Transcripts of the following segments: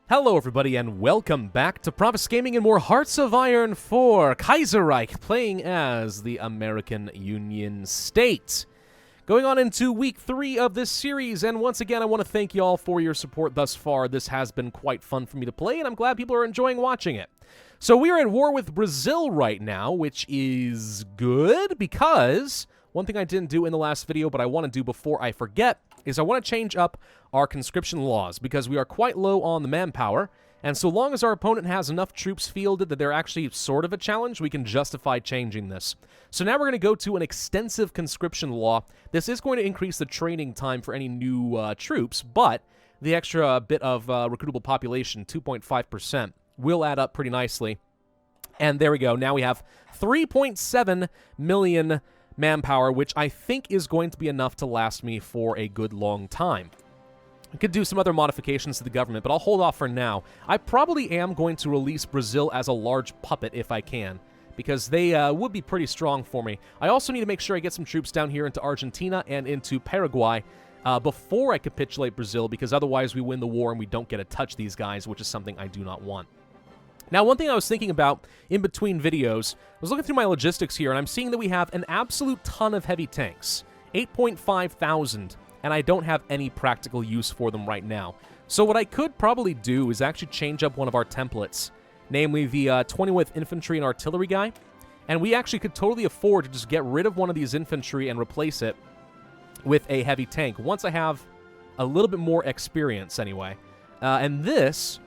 Hello everybody and welcome back to Pravus Gaming and more Hearts of Iron 4 Kaiserreich, playing as the American Union State. Going on into week 3 of this series, and once again I want to thank you all for your support thus far. This has been quite fun for me to play and I'm glad people are enjoying watching it. So we are at war with Brazil right now, which is good because one thing I didn't do in the last video but I want to do before I forget is I want to change up our conscription laws because we are quite low on the manpower, and so long as our opponent has enough troops fielded that they're actually sort of a challenge, we can justify changing this. So now we're going to go to an extensive conscription law. This is going to increase the training time for any new troops, but the extra bit of recruitable population, 2.5%, will add up pretty nicely. And there we go. Now we have 3.7 million manpower, which I think is going to be enough to last me for a good long time. I could do some other modifications to the government, but I'll hold off for now. I probably am going to release Brazil as a large puppet if I can, because they would be pretty strong for me. I also need to make sure I get some troops down here into Argentina and into Paraguay before I capitulate Brazil, because otherwise we win the war and we don't get to touch these guys, which is something I do not want. Now, one thing I was thinking about in between videos, I was looking through my logistics here, and I'm seeing that we have an absolute ton of heavy tanks, 8.5 thousand, and I don't have any practical use for them right now. So what I could probably do is actually change up one of our templates, namely the 20th Infantry and Artillery guy, and we actually could totally afford to just get rid of one of these infantry and replace it with a heavy tank, once I have a little bit more experience anyway. And this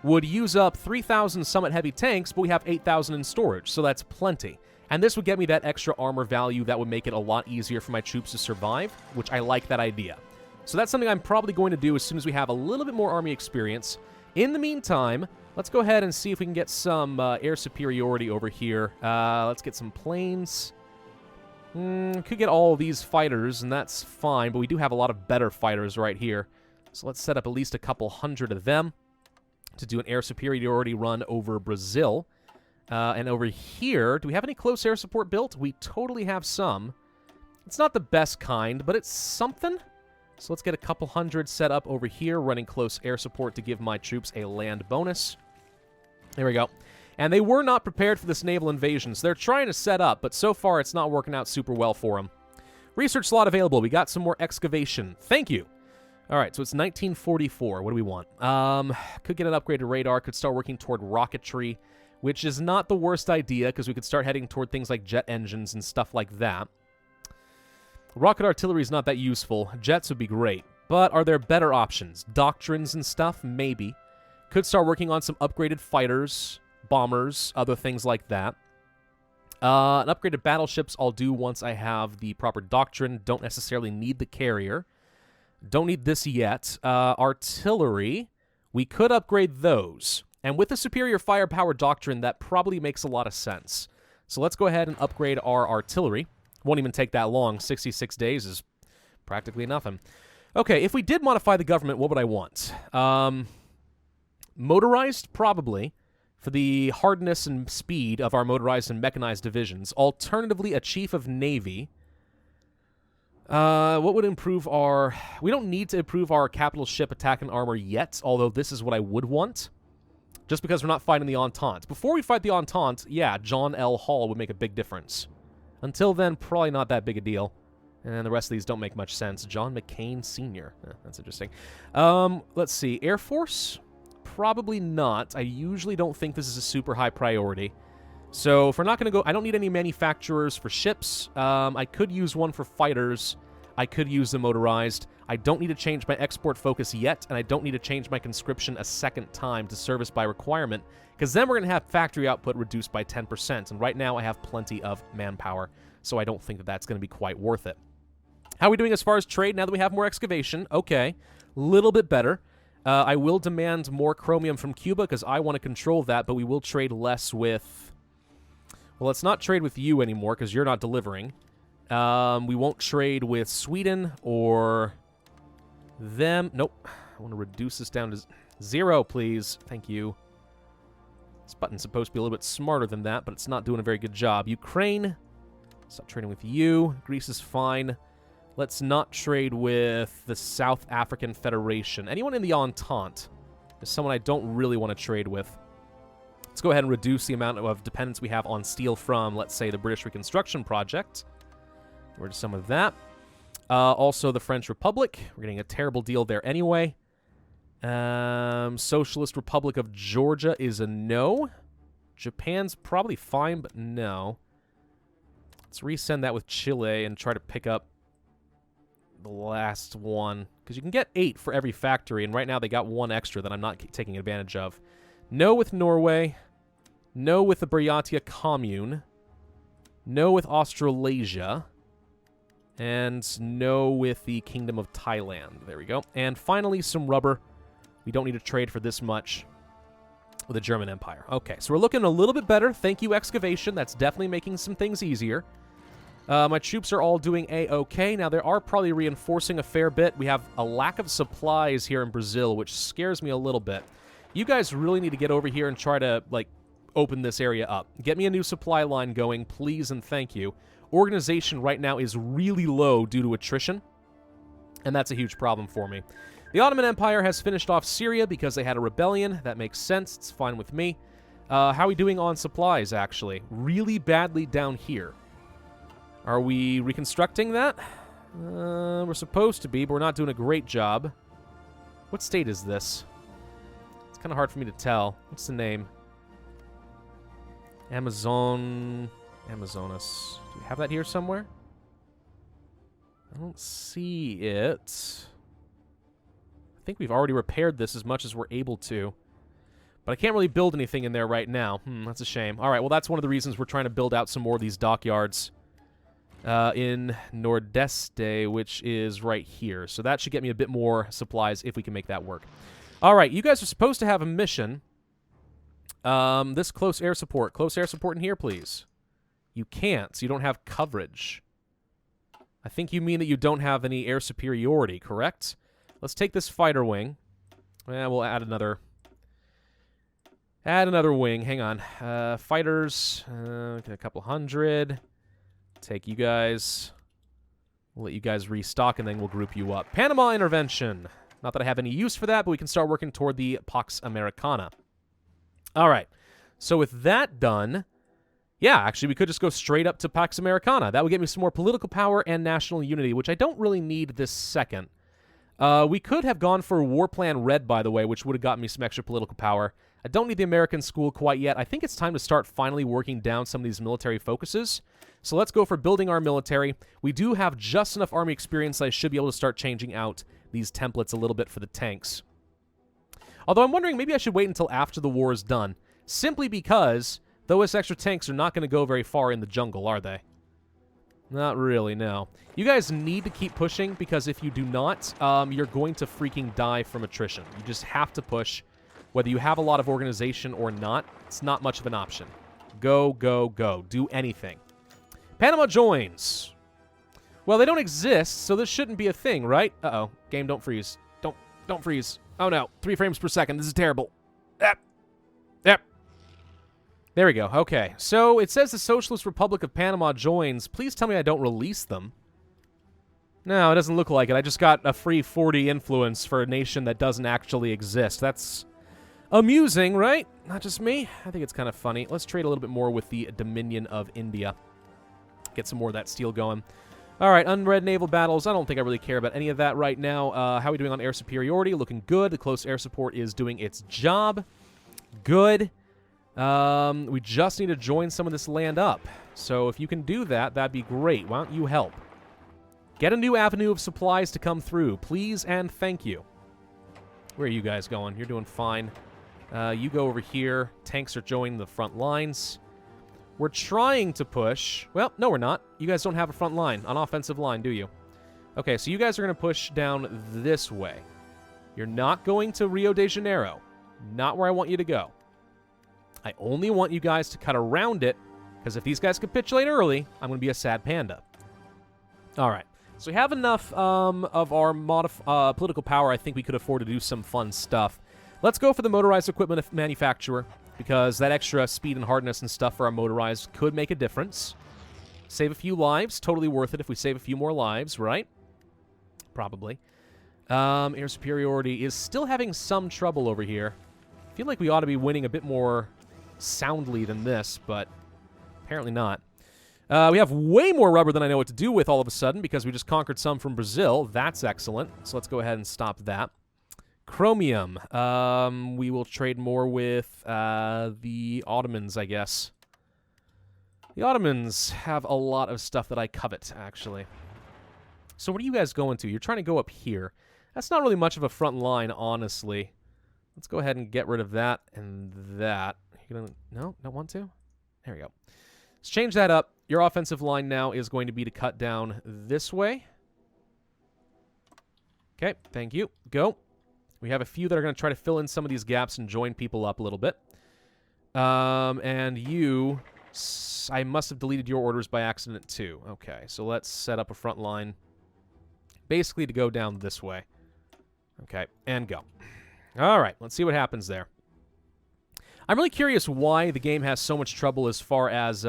would use up 3,000 Summit heavy tanks, but we have 8,000 in storage, so that's plenty. And this would get me that extra armor value that would make it a lot easier for my troops to survive, which I like that idea. So that's something I'm probably going to do as soon as we have a little bit more army experience. In the meantime, let's go ahead and see if we can get some air superiority over here. Let's get some planes. Could get all of these fighters, and that's fine, but we do have a lot of better fighters right here. So let's set up at least a couple hundred of them to do an air superiority run over Brazil. And over here, do we have any close air support built? We totally have some. It's not the best kind, but it's something. So let's get a couple hundred set up over here, running close air support to give my troops a land bonus. There we go. And they were not prepared for this naval invasion, so they're trying to set up, but so far it's not working out super well for them. Research slot available. We got some more excavation. Thank you. All right, so it's 1944. What do we want? Could get an upgraded radar. Could start working toward rocketry, which is not the worst idea, because we could start heading toward things like jet engines and stuff like that. Rocket artillery is not that useful. Jets would be great. But are there better options? Doctrines and stuff? Maybe. Could start working on some upgraded fighters, bombers, other things like that. An upgraded battleships I'll do once I have the proper doctrine. Don't necessarily need the carrier. Don't need this yet. Artillery, we could upgrade those. And with the superior firepower doctrine, that probably makes a lot of sense. So let's go ahead and upgrade our artillery. Won't even take that long. 66 days is practically nothing. Okay, if we did modify the government, what would I want? Motorized, probably, for the hardness and speed of our motorized and mechanized divisions. Alternatively, a chief of navy. What would improve our... We don't need to improve our capital ship attack and armor yet, although this is what I would want. Just because we're not fighting the Entente. Before we fight the Entente, yeah, John L. Hall would make a big difference. Until then, probably not that big a deal. And the rest of these don't make much sense. John McCain Sr. That's interesting. Let's see. Air Force? Probably not. I usually don't think this is a super high priority. So if we're not going to go... I don't need any manufacturers for ships. I could use one for fighters. I could use the motorized. I don't need to change my export focus yet, and I don't need to change my conscription a second time to service by requirement, because then we're going to have factory output reduced by 10%, and right now I have plenty of manpower, so I don't think that that's going to be quite worth it. How are we doing as far as trade now that we have more excavation? Okay, little bit better. I will demand more chromium from Cuba, because I want to control that, but we will trade less with... Well, let's not trade with you anymore, because you're not delivering. We won't trade with Sweden or them. Nope. I want to reduce this down to 0, please. Thank you. This button's supposed to be a little bit smarter than that, but it's not doing a very good job. Ukraine. Stop trading with you. Greece is fine. Let's not trade with the South African Federation. Anyone in the Entente? is someone I don't really want to trade with. Let's go ahead and reduce the amount of dependence we have on steel from, let's say, the British Reconstruction Project. Get rid of some of that. Also, the French Republic. We're getting a terrible deal there anyway. Socialist Republic of Georgia is a no. Japan's probably fine, but no. Let's resend that with Chile and try to pick up the last one. Because you can get 8 for every factory, and right now they got 1 extra that I'm not taking advantage of. No with Norway. No with the Buryatia Commune. No with Australasia. And no with the Kingdom of Thailand. There we go. And finally, some rubber. We don't need to trade for this much with the German Empire. Okay, so we're looking a little bit better. Thank you, excavation. That's definitely making some things easier. My troops are all doing A-okay. Now, they are probably reinforcing a fair bit. We have a lack of supplies here in Brazil, which scares me a little bit. You guys really need to get over here and try to, like, open this area up. Get me a new supply line going, please and thank you. Organization right now is really low due to attrition, and that's a huge problem for me. The Ottoman Empire has finished off Syria because they had a rebellion. That makes sense. It's fine with me. How are we doing on supplies, actually? Really badly down here. Are we reconstructing that? We're supposed to be, but we're not doing a great job. What state is this? It's kind of hard for me to tell. What's the name? Amazonas. Do we have that here somewhere? I don't see it. I think we've already repaired this as much as we're able to. But I can't really build anything in there right now. That's a shame. All right, well, that's one of the reasons we're trying to build out some more of these dockyards in Nordeste, which is right here. So that should get me a bit more supplies if we can make that work. All right, you guys are supposed to have a mission. This close air support. Close air support in here, please. You can't, so you don't have coverage. I think you mean that you don't have any air superiority, correct? Let's take this fighter wing. We'll add another wing. Hang on. Fighters. A couple hundred. Take you guys. We'll let you guys restock, and then we'll group you up. Panama intervention. Not that I have any use for that, but we can start working toward the Pax Americana. All right. So with that done, yeah, actually, we could just go straight up to Pax Americana. That would get me some more political power and national unity, which I don't really need this second. We could have gone for War Plan Red, by the way, which would have gotten me some extra political power. I don't need the American school quite yet. I think it's time to start finally working down some of these military focuses. So let's go for building our military. We do have just enough army experience that I should be able to start changing out these templates a little bit for the tanks. Although I'm wondering, maybe I should wait until after the war is done. Simply because those extra tanks are not going to go very far in the jungle, are they? Not really, no. You guys need to keep pushing, because if you do not, you're going to freaking die from attrition. You just have to push. Whether you have a lot of organization or not, it's not much of an option. Go, go, go. Do anything. Panama joins. Well, they don't exist, so this shouldn't be a thing, right? Uh-oh. Game, don't freeze. Don't freeze. Oh, no. 3 frames per second. This is terrible. Yep. There we go. Okay. So it says the Socialist Republic of Panama joins. Please tell me I don't release them. No, it doesn't look like it. I just got a free 40 influence for a nation that doesn't actually exist. That's amusing, right? Not just me. I think it's kind of funny. Let's trade a little bit more with the Dominion of India. Get some more of that steel going. All right, unread naval battles. I don't think I really care about any of that right now. How are we doing on air superiority? Looking good. The close air support is doing its job. Good. We just need to join some of this land up. So if you can do that, that'd be great. Why don't you help? Get a new avenue of supplies to come through, please and thank you. Where are you guys going? You're doing fine. You go over here. Tanks are joining the front lines. We're trying to push. Well, no, we're not. You guys don't have a front line, an offensive line, do you? Okay, so you guys are going to push down this way. You're not going to Rio de Janeiro. Not where I want you to go. I only want you guys to cut around it, because if these guys capitulate early, I'm going to be a sad panda. All right. So we have enough of our political power. I think we could afford to do some fun stuff. Let's go for the motorized equipment manufacturer, because that extra speed and hardness and stuff for our motorized could make a difference. Save a few lives. Totally worth it if we save a few more lives, right? Probably. Air superiority is still having some trouble over here. I feel like we ought to be winning a bit more soundly than this, but apparently not. We have way more rubber than I know what to do with all of a sudden because we just conquered some from Brazil. That's excellent. So let's go ahead and stop that. Chromium. We will trade more with the Ottomans, I guess. The Ottomans have a lot of stuff that I covet, actually. So what are you guys going to? You're trying to go up here. That's not really much of a front line, honestly. Let's go ahead and get rid of that and that. You're gonna, no, don't want to? There we go. Let's change that up. Your offensive line now is going to be to cut down this way. Okay, thank you. Go. We have a few that are going to try to fill in some of these gaps and join people up a little bit. And you... I must have deleted your orders by accident, too. Okay, so let's set up a front line. Basically to go down this way. Okay, and go. All right, let's see what happens there. I'm really curious why the game has so much trouble as far as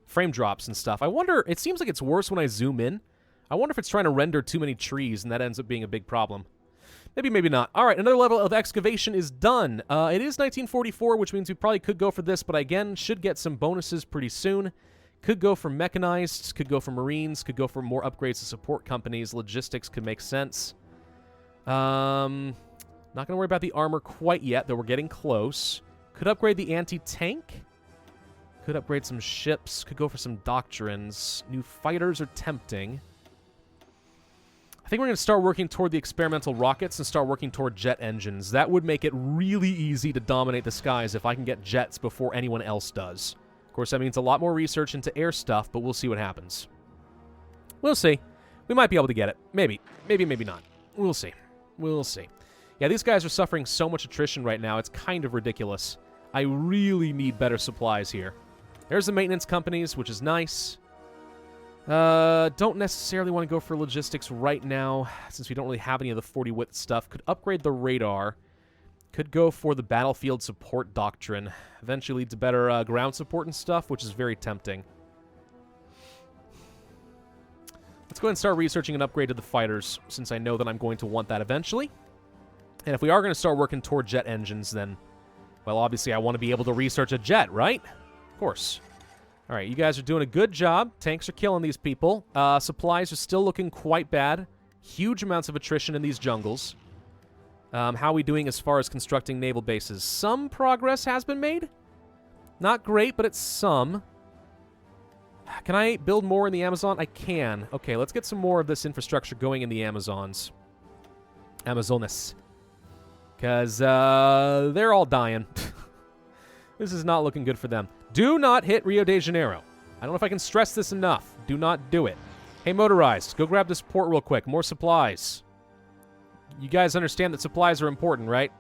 frame drops and stuff. I wonder, it seems like it's worse when I zoom in. I wonder if it's trying to render too many trees, and that ends up being a big problem. Maybe, maybe not. All right, another level of excavation is done. It is 1944, which means we probably could go for this, but again, should get some bonuses pretty soon. Could go for mechanized, could go for marines, could go for more upgrades to support companies. Logistics could make sense. Not going to worry about the armor quite yet, though we're getting close. Could upgrade the anti-tank. Could upgrade some ships. Could go for some doctrines. New fighters are tempting. I think we're going to start working toward the experimental rockets and start working toward jet engines. That would make it really easy to dominate the skies if I can get jets before anyone else does. Of course, that means a lot more research into air stuff, but we'll see what happens. We'll see. We might be able to get it. Maybe. Maybe, maybe not. We'll see. We'll see. Yeah, these guys are suffering so much attrition right now, it's kind of ridiculous. I really need better supplies here. There's the maintenance companies, which is nice. Don't necessarily want to go for logistics right now, since we don't really have any of the 40 width stuff. Could upgrade the radar. Could go for the battlefield support doctrine. Eventually lead to better ground support and stuff, which is very tempting. Let's go ahead and start researching an upgrade to the fighters, since I know that I'm going to want that eventually. And if we are going to start working toward jet engines, then, well, obviously I want to be able to research a jet, right? Of course. All right, you guys are doing a good job. Tanks are killing these people. Supplies are still looking quite bad. Huge amounts of attrition in these jungles. How are we doing as far as constructing naval bases? Some progress has been made. Not great, but it's some. Can I build more in the Amazon? I can. Okay, let's get some more of this infrastructure going in the Amazons. Amazonas. Because they're all dying. This is not looking good for them. Do not hit Rio de Janeiro. I don't know if I can stress this enough. Do not do it. Hey, motorized, go grab this port real quick. More supplies. You guys understand that supplies are important, right?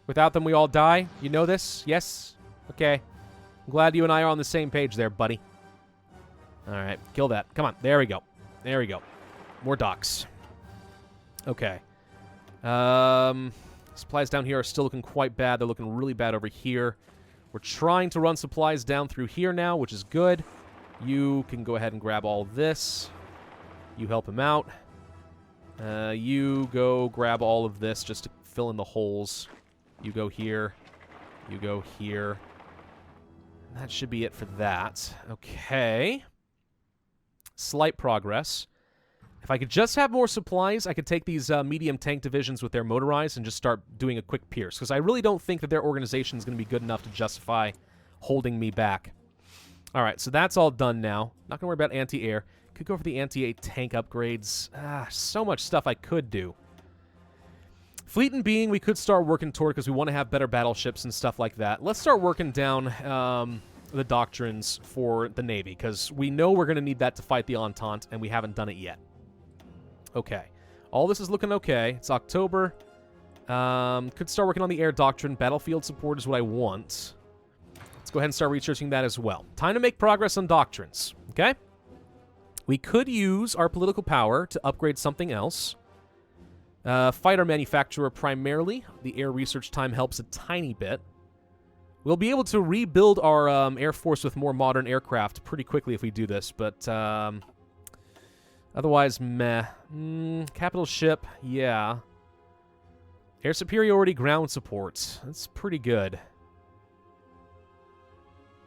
Without them, we all die. You know this? Yes? Okay. I'm glad you and I are on the same page there, buddy. All right, kill that. Come on. There we go. There we go. More docks. Okay. Supplies down here are still looking quite bad. They're looking really bad over here. We're trying to run supplies down through here now, which is good. You can go ahead and grab all this. You help him out. You go grab all of this just to fill in the holes. You go here. You go here. That should be it for that. Okay. Slight progress. If I could just have more supplies, I could take these medium tank divisions with their motorized and just start doing a quick pierce. Because I really don't think that their organization is going to be good enough to justify holding me back. All right, so that's all done now. Not going to worry about anti-air. Could go for the anti-air tank upgrades. So much stuff I could do. Fleet and being, we could start working toward because we want to have better battleships and stuff like that. Let's start working down the doctrines for the Navy because we know we're going to need that to fight the Entente, and we haven't done it yet. Okay. All this is looking okay. It's October. Could start working on the air doctrine. Battlefield support is what I want. Let's go ahead and start researching that as well. Time to make progress on doctrines. Okay? We could use our political power to upgrade something else. Fighter manufacturer primarily. The air research time helps a tiny bit. We'll be able to rebuild our Air Force with more modern aircraft pretty quickly if we do this, but... Otherwise, meh. Capital ship, yeah. Air superiority, ground support. That's pretty good.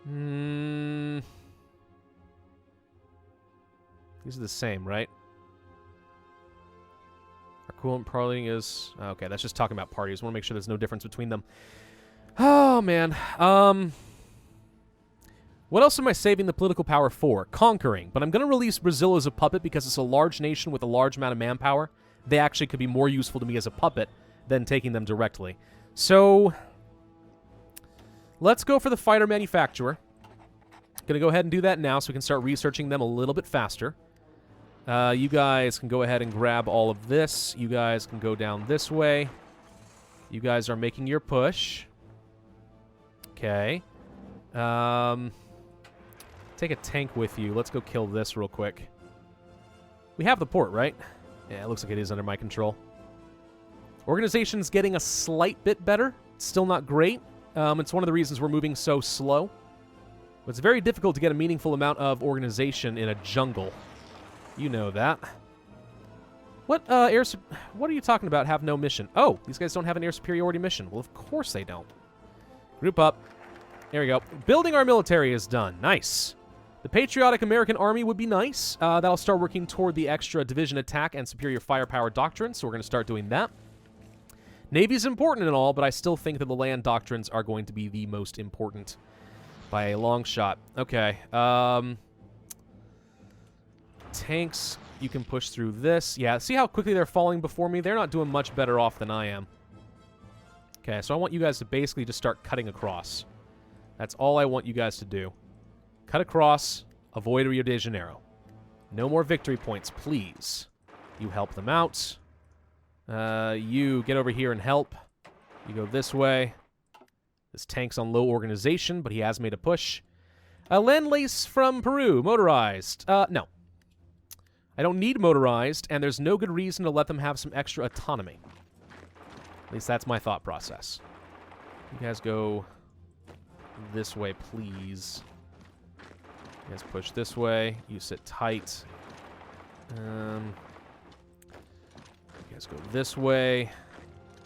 These are the same, right? Our coolant parlaying is... Okay, that's just talking about parties. I want to make sure there's no difference between them. Oh, man. What else am I saving the political power for? Conquering. But I'm going to release Brazil as a puppet because it's a large nation with a large amount of manpower. They actually could be more useful to me as a puppet than taking them directly. So, let's go for the fighter manufacturer. Gonna go ahead and do that now so we can start researching them a little bit faster. You guys can go ahead and grab all of this. You guys can go down this way. You guys are making your push. Okay. Take a tank with you. Let's go kill this real quick. We have the port, right? Yeah, it looks like it is under my control. Organization's getting a slight bit better. Still not great. It's one of the reasons we're moving so slow. But it's very difficult to get a meaningful amount of organization in a jungle. You know that. What are you talking about have no mission? Oh, these guys don't have an air superiority mission. Well, of course they don't. Group up. There we go. Building our military is done. Nice. The Patriotic American Army would be nice. That'll start working toward the extra division attack and superior firepower doctrine, so we're going to start doing that. Navy's important and all, but I still think that the land doctrines are going to be the most important by a long shot. Okay. Tanks, you can push through this. Yeah, see how quickly they're falling before me? They're not doing much better off than I am. Okay, so I want you guys to basically just start cutting across. That's all I want you guys to do. Cut across, avoid Rio de Janeiro. No more victory points, please. You help them out. You get over here and help. You go this way. This tank's on low organization, but he has made a push. Land lace from Peru, motorized. No. I don't need motorized, and there's no good reason to let them have some extra autonomy. At least that's my thought process. You guys go this way, please. You guys push this way. You sit tight. You guys go this way.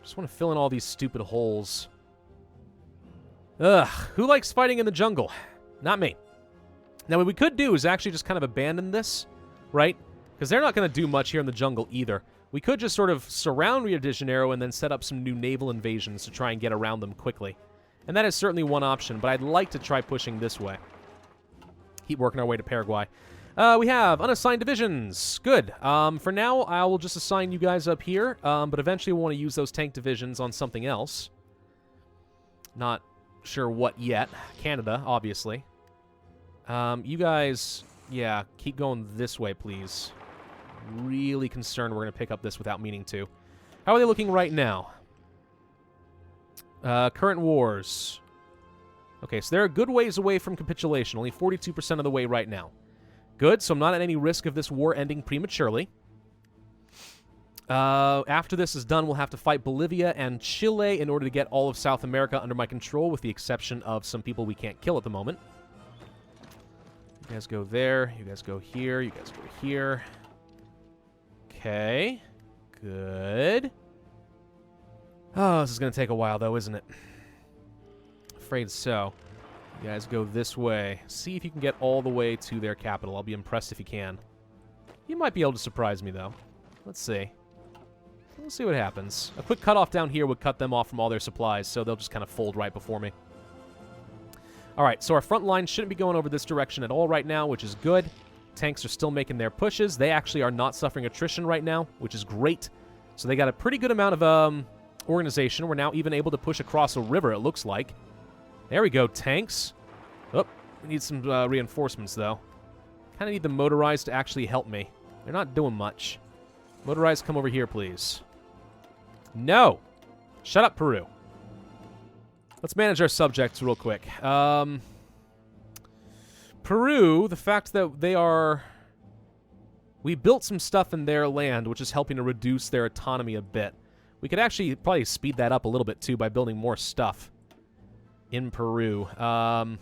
Just want to fill in all these stupid holes. Ugh, who likes fighting in the jungle? Not me. Now, what we could do is actually just kind of abandon this, right? Because they're not going to do much here in the jungle either. We could just sort of surround Rio de Janeiro and then set up some new naval invasions to try and get around them quickly. And that is certainly one option, but I'd like to try pushing this way. Keep working our way to Paraguay. We have unassigned divisions. Good. For now, I will just assign you guys up here, but eventually we'll want to use those tank divisions on something else. Not sure what yet. Canada, obviously. You guys, yeah, keep going this way, please. Really concerned we're going to pick up this without meaning to. How are they looking right now? Current wars. Okay, so they're a good ways away from capitulation. Only 42% of the way right now. Good, so I'm not at any risk of this war ending prematurely. After this is done, we'll have to fight Bolivia and Chile in order to get all of South America under my control, with the exception of some people we can't kill at the moment. You guys go there. You guys go here. You guys go here. Okay. Good. Oh, this is going to take a while, though, isn't it? Afraid so. You guys go this way. See if you can get all the way to their capital. I'll be impressed if you can. You might be able to surprise me, though. Let's see. We'll see what happens. A quick cutoff down here would cut them off from all their supplies, so they'll just kind of fold right before me. Alright, so our front line shouldn't be going over this direction at all right now, which is good. Tanks are still making their pushes. They actually are not suffering attrition right now, which is great. So they got a pretty good amount of organization. We're now even able to push across a river, it looks like. There we go, tanks. Oh, we need some reinforcements, though. Kind of need the motorized to actually help me. They're not doing much. Motorized, come over here, please. No! Shut up, Peru. Let's manage our subjects real quick. Peru, the fact that they are... We built some stuff in their land, which is helping to reduce their autonomy a bit. We could actually probably speed that up a little bit, too, by building more stuff in Peru. Get a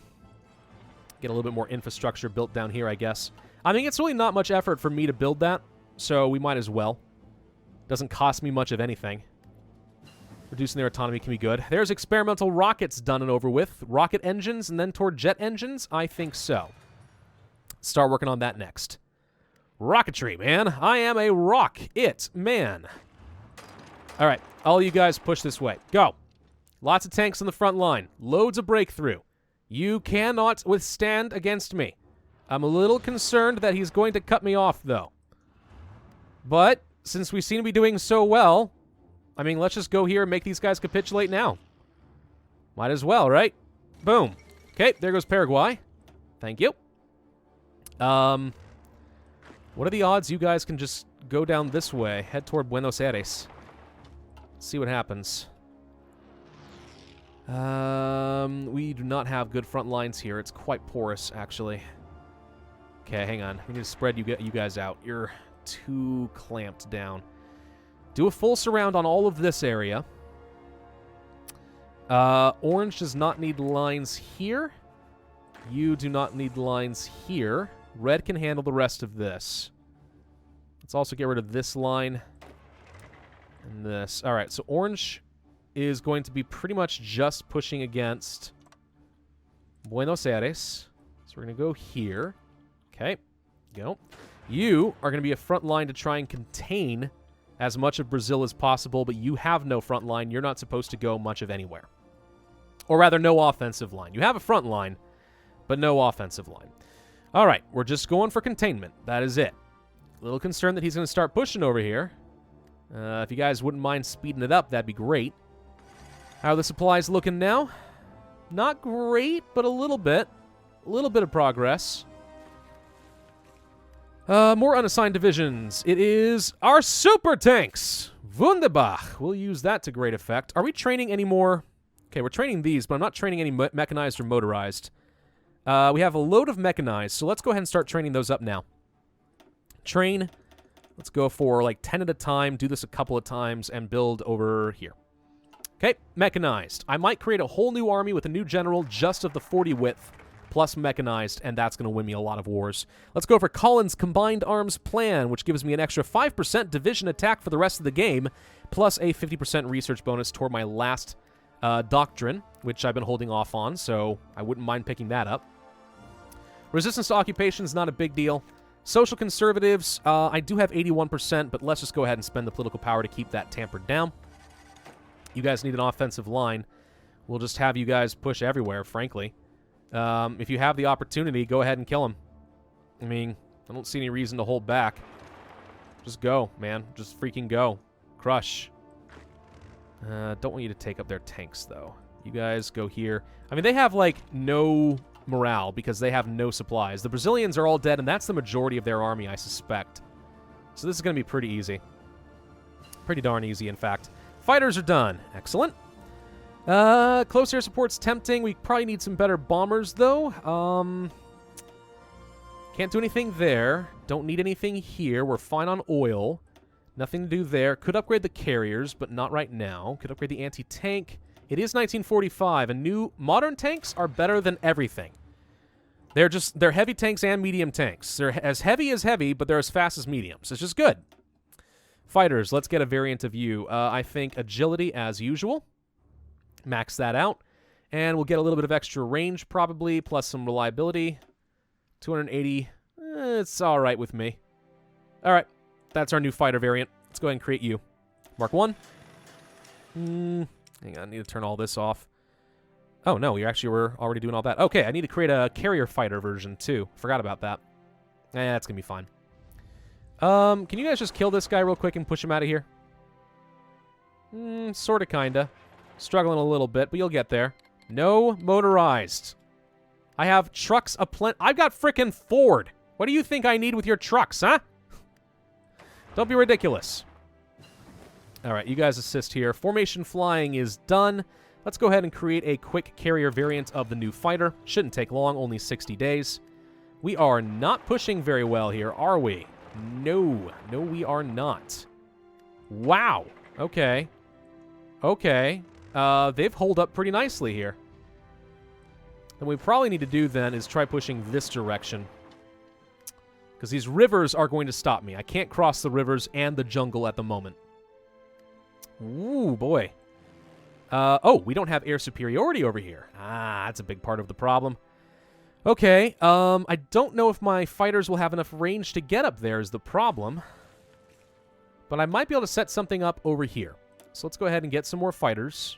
little bit more infrastructure built down here, I guess. I mean, it's really not much effort for me to build that, so we might as well. Doesn't cost me much of anything. Reducing their autonomy can be good. There's experimental rockets done and over with. Rocket engines and then toward jet engines? I think so. Start working on that next. Rocketry, man. I am a man. All right, all you guys push this way. Go. Lots of tanks on the front line. Loads of breakthrough. You cannot withstand against me. I'm a little concerned that he's going to cut me off, though. But since we seem to be doing so well, I mean, let's just go here and make these guys capitulate now. Might as well, right? Boom. Okay, there goes Paraguay. Thank you. What are the odds you guys can just go down this way, head toward Buenos Aires? See what happens. We do not have good front lines here. It's quite porous, actually. Okay, hang on. We need to spread you guys out. You're too clamped down. Do a full surround on all of this area. Orange does not need lines here. You do not need lines here. Red can handle the rest of this. Let's also get rid of this line and this. All right, so orange is going to be pretty much just pushing against Buenos Aires. So we're going to go here. Okay, go. You are going to be a front line to try and contain as much of Brazil as possible, but you have no front line. You're not supposed to go much of anywhere. Or rather, no offensive line. You have a front line, but no offensive line. All right, we're just going for containment. That is it. A little concerned that he's going to start pushing over here. If you guys wouldn't mind speeding it up, that'd be great. How are the supplies looking now? Not great, but a little bit. A little bit of progress. More unassigned divisions. It is our super tanks. Wunderbar. We'll use that to great effect. Are we training any more? Okay, we're training these, but I'm not training any mechanized or motorized. We have a load of mechanized, so let's go ahead and start training those up now. Train. Let's go for like 10 at a time, do this a couple of times, and build over here. Okay, mechanized. I might create a whole new army with a new general just of the 40 width, plus mechanized, and that's going to win me a lot of wars. Let's go for Collins' Combined Arms Plan, which gives me an extra 5% division attack for the rest of the game, plus a 50% research bonus toward my last doctrine, which I've been holding off on, so I wouldn't mind picking that up. Resistance to occupation is not a big deal. Social conservatives, I do have 81%, but let's just go ahead and spend the political power to keep that tampered down. You guys need an offensive line. We'll just have you guys push everywhere, frankly. If you have the opportunity, go ahead and kill him. I mean, I don't see any reason to hold back. Just go, man. Just freaking go. Crush. Don't want you to take up their tanks, though. You guys go here. I mean, they have, like, no morale because they have no supplies. The Brazilians are all dead, and that's the majority of their army, I suspect. So this is going to be pretty easy. Pretty darn easy, in fact. Fighters are done. Excellent. Close air support's tempting. We probably need some better bombers, though. Can't do anything there. Don't need anything here. We're fine on oil. Nothing to do there. Could upgrade the carriers, but not right now. Could upgrade the anti-tank. It is 1945, and new modern tanks are better than everything. They're heavy tanks and medium tanks. They're as heavy, but they're as fast as mediums. It's just good. Fighters, let's get a variant of you. I think agility as usual. Max that out. And we'll get a little bit of extra range probably, plus some reliability. 280. It's all right with me. All right. That's our new fighter variant. Let's go ahead and create you. Mark 1. Hang on. I need to turn all this off. Oh, no. We actually were already doing all that. Okay. I need to create a carrier fighter version, too. Forgot about that. That's going to be fine. Can you guys just kill this guy real quick and push him out of here? Sort of, kinda. Struggling a little bit, but you'll get there. No motorized. I have trucks I've got frickin' Ford. What do you think I need with your trucks, huh? Don't be ridiculous. All right, you guys assist here. Formation flying is done. Let's go ahead and create a quick carrier variant of the new fighter. Shouldn't take long, only 60 days. We are not pushing very well here, are we? No. No, we are not. Wow. Okay. Okay. They've holed up pretty nicely here. And what we probably need to do then is try pushing this direction. Because these rivers are going to stop me. I can't cross the rivers and the jungle at the moment. Ooh, boy. Oh, we don't have air superiority over here. Ah, that's a big part of the problem. Okay, I don't know if my fighters will have enough range to get up there is the problem. But I might be able to set something up over here. So let's go ahead and get some more fighters.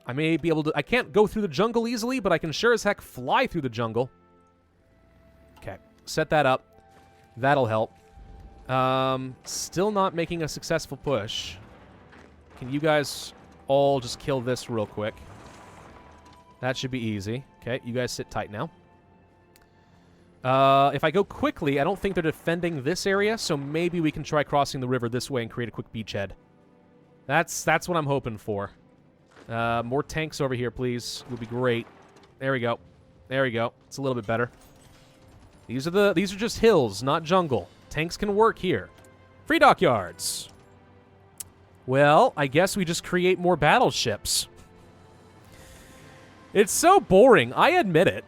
I may be able to... I can't go through the jungle easily, but I can sure as heck fly through the jungle. Okay, set that up. That'll help. Still not making a successful push. Can you guys all just kill this real quick? That should be easy. Okay, you guys sit tight now. If I go quickly, I don't think they're defending this area, so maybe we can try crossing the river this way and create a quick beachhead. That's what I'm hoping for. More tanks over here, please. Would be great. There we go. There we go. It's a little bit better. These are just hills, not jungle. Tanks can work here. Free dockyards. Well, I guess we just create more battleships. It's so boring, I admit it.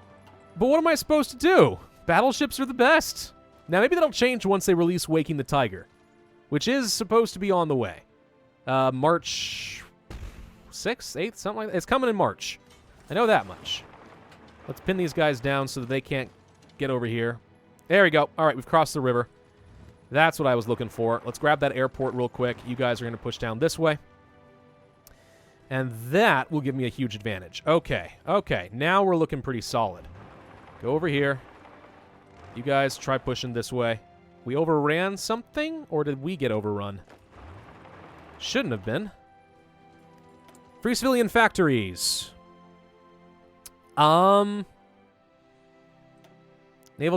But what am I supposed to do? Battleships are the best. Now, maybe that'll change once they release Waking the Tiger, which is supposed to be on the way. March 6th, 8th, something like that. It's coming in March. I know that much. Let's pin these guys down so that they can't get over here. There we go. All right, we've crossed the river. That's what I was looking for. Let's grab that airport real quick. You guys are going to push down this way. And that will give me a huge advantage. Okay, okay. Now we're looking pretty solid. Go over here. You guys try pushing this way. We overran something, or did we get overrun? Shouldn't have been. Free civilian factories. Naval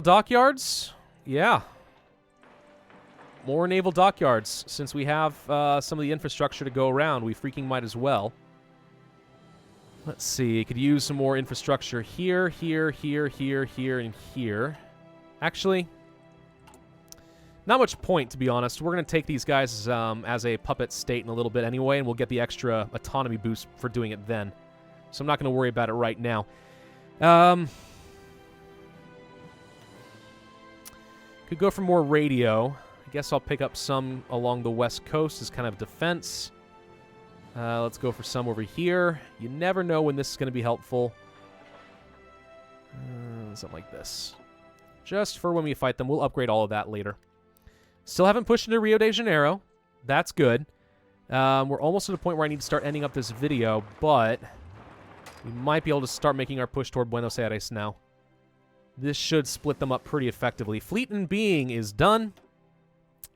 dockyards? Yeah. More naval dockyards. Since we have some of the infrastructure to go around, we freaking might as well. Let's see. Could use some more infrastructure here, here, here, here, here, and here. Actually, not much point, to be honest. We're going to take these guys as a puppet state in a little bit anyway, and we'll get the extra autonomy boost for doing it then. So I'm not going to worry about it right now. Could go for more radio. I guess I'll pick up some along the west coast as kind of defense. Let's go for some over here. You never know when this is going to be helpful. Something like this. Just for when we fight them. We'll upgrade all of that later. Still haven't pushed into Rio de Janeiro. That's good. We're almost to the point where I need to start ending up this video, but we might be able to start making our push toward Buenos Aires now. This should split them up pretty effectively. Fleet and Being is done.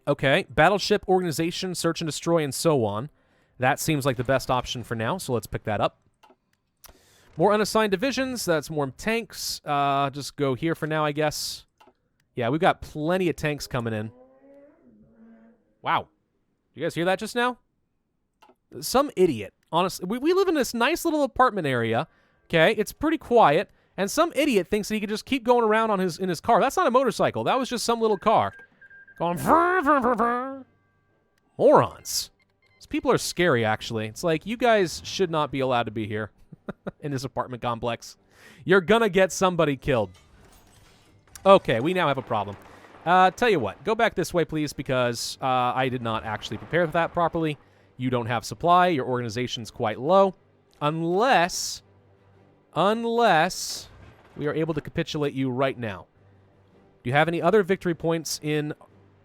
Okay, battleship, organization, search and destroy, and so on. That seems like the best option for now, so let's pick that up. More unassigned divisions, that's more tanks. Just go here for now, I guess. Yeah, we've got plenty of tanks coming in. Wow. You guys hear that just now? Some idiot. Honestly, we live in this nice little apartment area. Okay, it's pretty quiet. And some idiot thinks that he could just keep going around on in his car. That's not a motorcycle. That was just some little car. Going... Morons. These people are scary, actually. It's like, you guys should not be allowed to be here in this apartment complex. You're gonna get somebody killed. Okay, we now have a problem. Tell you what. Go back this way, please, because I did not actually prepare for that properly. You don't have supply. Your organization's quite low. Unless we are able to capitulate you right now. Do you have any other victory points in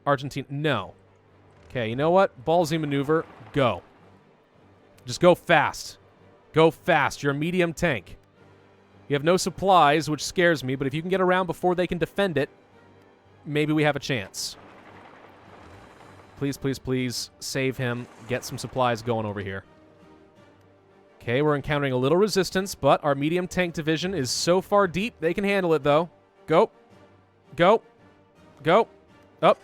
Argentina? No. Okay, you know what? Ballsy maneuver. Go. Just go fast. Go fast. You're a medium tank. You have no supplies, which scares me, but if you can get around before they can defend it, maybe we have a chance. Please, please, please save him. Get some supplies going over here. Okay, we're encountering a little resistance, but our medium tank division is so far deep, they can handle it, though. Go. Go. Go. Up.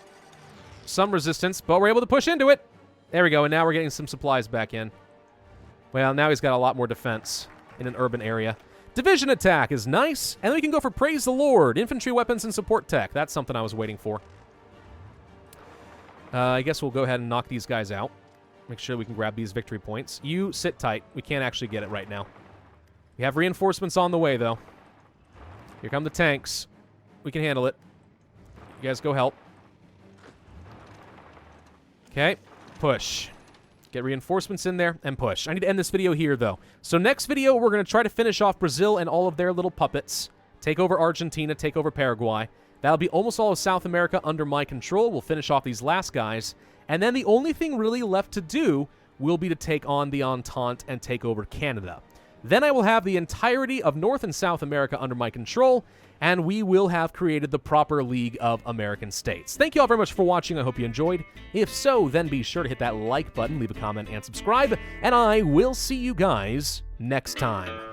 Some resistance, but we're able to push into it. There we go, and now we're getting some supplies back in. Well, now he's got a lot more defense in an urban area. Division attack is nice, and then we can go for Praise the Lord, infantry weapons and support tech. That's something I was waiting for. I guess we'll go ahead and knock these guys out. Make sure we can grab these victory points. You sit tight. We can't actually get it right now. We have reinforcements on the way, though. Here come the tanks. We can handle it. You guys go help. Okay. Push. Get reinforcements in there and push. I need to end this video here, though. So next video, we're going to try to finish off Brazil and all of their little puppets. Take over Argentina, take over Paraguay. That'll be almost all of South America under my control. We'll finish off these last guys. And then the only thing really left to do will be to take on the Entente and take over Canada. Then I will have the entirety of North and South America under my control, and we will have created the proper League of American States. Thank you all very much for watching. I hope you enjoyed. If so, then be sure to hit that like button, leave a comment, and subscribe, and I will see you guys next time.